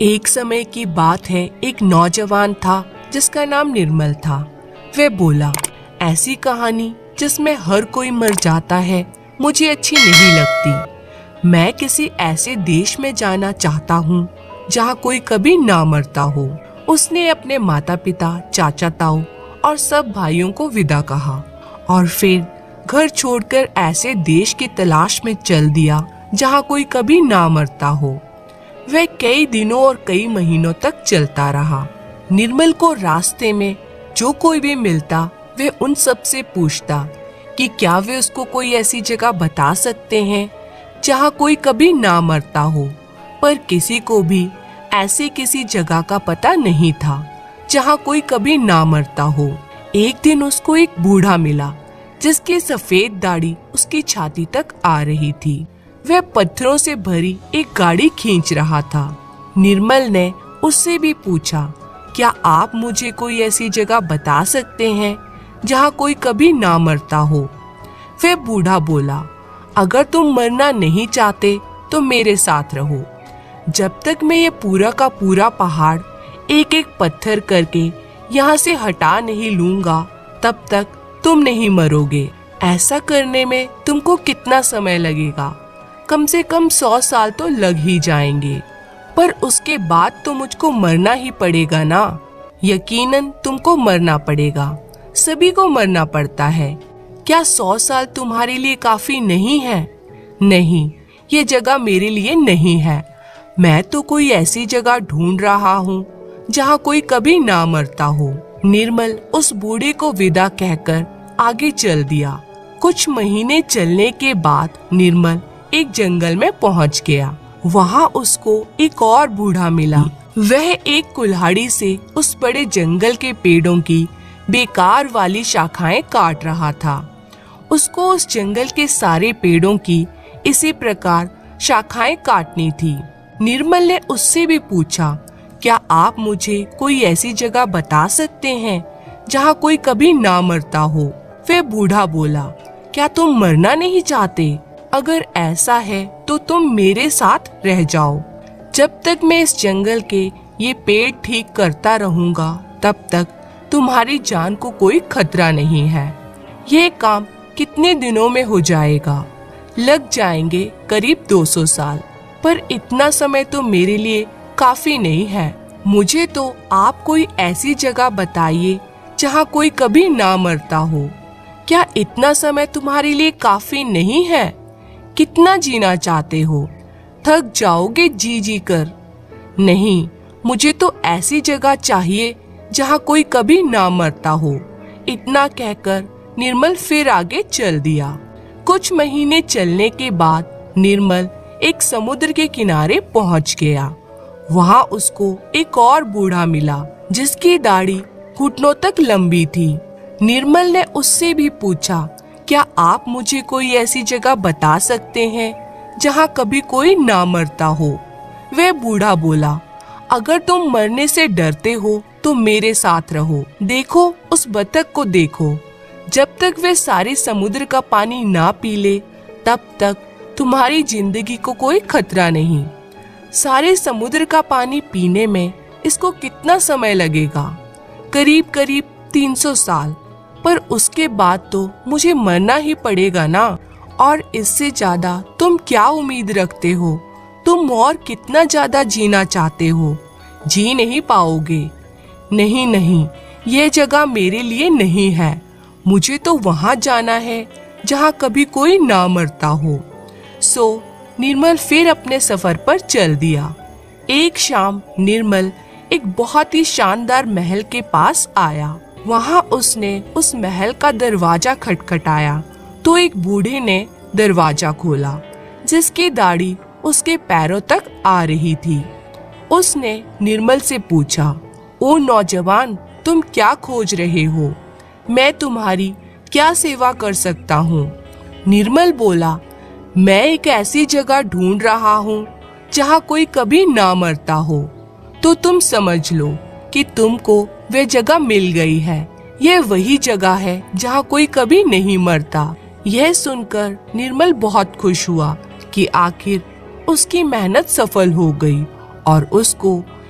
एक समय की बात है, एक नौजवान था जिसका नाम निर्मल था। वह बोला, ऐसी कहानी जिसमें हर कोई मर जाता है मुझे अच्छी नहीं लगती। मैं किसी ऐसे देश में जाना चाहता हूँ जहाँ कोई कभी ना मरता हो। उसने अपने माता पिता, चाचा ताऊ और सब भाइयों को विदा कहा और फिर घर छोड़कर ऐसे देश की तलाश में चल दिया जहाँ कोई कभी ना मरता हो। वह कई दिनों और कई महीनों तक चलता रहा। निर्मल को रास्ते में जो कोई भी मिलता वह उन सब से पूछता कि क्या वे उसको कोई ऐसी जगह बता सकते हैं जहाँ कोई कभी ना मरता हो। पर किसी को भी ऐसी किसी जगह का पता नहीं था जहाँ कोई कभी ना मरता हो। एक दिन उसको एक बूढ़ा मिला जिसकी सफेद दाढ़ी उसकी छाती तक आ रही थी। वह पत्थरों से भरी एक गाड़ी खींच रहा था। निर्मल ने उससे भी पूछा, क्या आप मुझे कोई ऐसी जगह बता सकते हैं जहाँ कोई कभी ना मरता हो। वह बूढ़ा बोला, अगर तुम मरना नहीं चाहते तो मेरे साथ रहो। जब तक मैं ये पूरा का पूरा पहाड़ एक एक पत्थर करके यहाँ से हटा नहीं लूंगा तब तक तुम नहीं मरोगे। ऐसा करने में तुमको कितना समय लगेगा? कम से कम 100 साल तो लग ही जाएंगे। पर उसके बाद तो मुझको मरना ही पड़ेगा ना। यकीनन तुमको मरना पड़ेगा, सभी को मरना पड़ता है। क्या 100 साल तुम्हारे लिए काफी नहीं है? नहीं, ये जगह मेरे लिए नहीं है। मैं तो कोई ऐसी जगह ढूंढ रहा हूँ जहाँ कोई कभी ना मरता हो। निर्मल उस बूढ़े को विदा कहकर आगे चल दिया। कुछ महीने चलने के बाद निर्मल एक जंगल में पहुंच गया। वहां उसको एक और बूढ़ा मिला। वह एक कुल्हाड़ी से उस बड़े जंगल के पेड़ों की बेकार वाली शाखाएं काट रहा था। उसको उस जंगल के सारे पेड़ों की इसी प्रकार शाखाएं काटनी थी। निर्मल ने उससे भी पूछा, क्या आप मुझे कोई ऐसी जगह बता सकते हैं जहाँ कोई कभी ना मरता हो। वह बूढ़ा बोला, क्या तुम मरना नहीं चाहते? अगर ऐसा है तो तुम मेरे साथ रह जाओ। जब तक मैं इस जंगल के ये पेड़ ठीक करता रहूंगा तब तक तुम्हारी जान को कोई खतरा नहीं है। ये काम कितने दिनों में हो जाएगा? लग जाएंगे करीब 200 साल। पर इतना समय तो मेरे लिए काफी नहीं है। मुझे तो आप कोई ऐसी जगह बताइए जहाँ कोई कभी ना मरता हो। क्या इतना समय तुम्हारे लिए काफी नहीं है? कितना जीना चाहते हो? थक जाओगे जी जी कर। नहीं, मुझे तो ऐसी जगह चाहिए जहाँ कोई कभी ना मरता हो। इतना कहकर निर्मल फिर आगे चल दिया। कुछ महीने चलने के बाद निर्मल एक समुद्र के किनारे पहुंच गया। वहां उसको एक और बूढ़ा मिला जिसकी दाढ़ी घुटनों तक लंबी थी। निर्मल ने उससे भी पूछा, क्या आप मुझे कोई ऐसी जगह बता सकते हैं जहाँ कभी कोई ना मरता हो। वह बूढ़ा बोला, अगर तुम मरने से डरते हो तो मेरे साथ रहो। देखो उस बतख को देखो। जब तक वह सारे समुद्र का पानी ना पी ले तब तक तुम्हारी जिंदगी को कोई खतरा नहीं। सारे समुद्र का पानी पीने में इसको कितना समय लगेगा? करीब करीब 300 साल। पर उसके बाद तो मुझे मरना ही पड़ेगा ना। और इससे ज्यादा तुम क्या उम्मीद रखते हो? तुम और कितना ज्यादा जीना चाहते हो? जी नहीं पाओगे। नहीं नहीं, ये जगह मेरे लिए नहीं है। मुझे तो वहां जाना है जहाँ कभी कोई ना मरता हो। सो निर्मल फिर अपने सफर पर चल दिया। एक शाम निर्मल एक बहुत ही शानदार महल के पास आया। वहां उसने उस महल का दरवाजा खटखटाया तो एक बूढ़े ने दरवाजा खोला जिसकी दाढ़ी उसके पैरों तक आ रही थी। उसने निर्मल से पूछा, ओ नौजवान, तुम क्या खोज रहे हो? मैं तुम्हारी क्या सेवा कर सकता हूँ? निर्मल बोला, मैं एक ऐसी जगह ढूंढ रहा हूँ जहाँ कोई कभी ना मरता हो। तो तुम समझ लो कि तुमको वह जगह मिल गई है। यह वही जगह है जहाँ कोई कभी नहीं मरता। यह सुनकर निर्मल बहुत खुश हुआ कि आखिर उसकी मेहनत सफल हो गई और उसको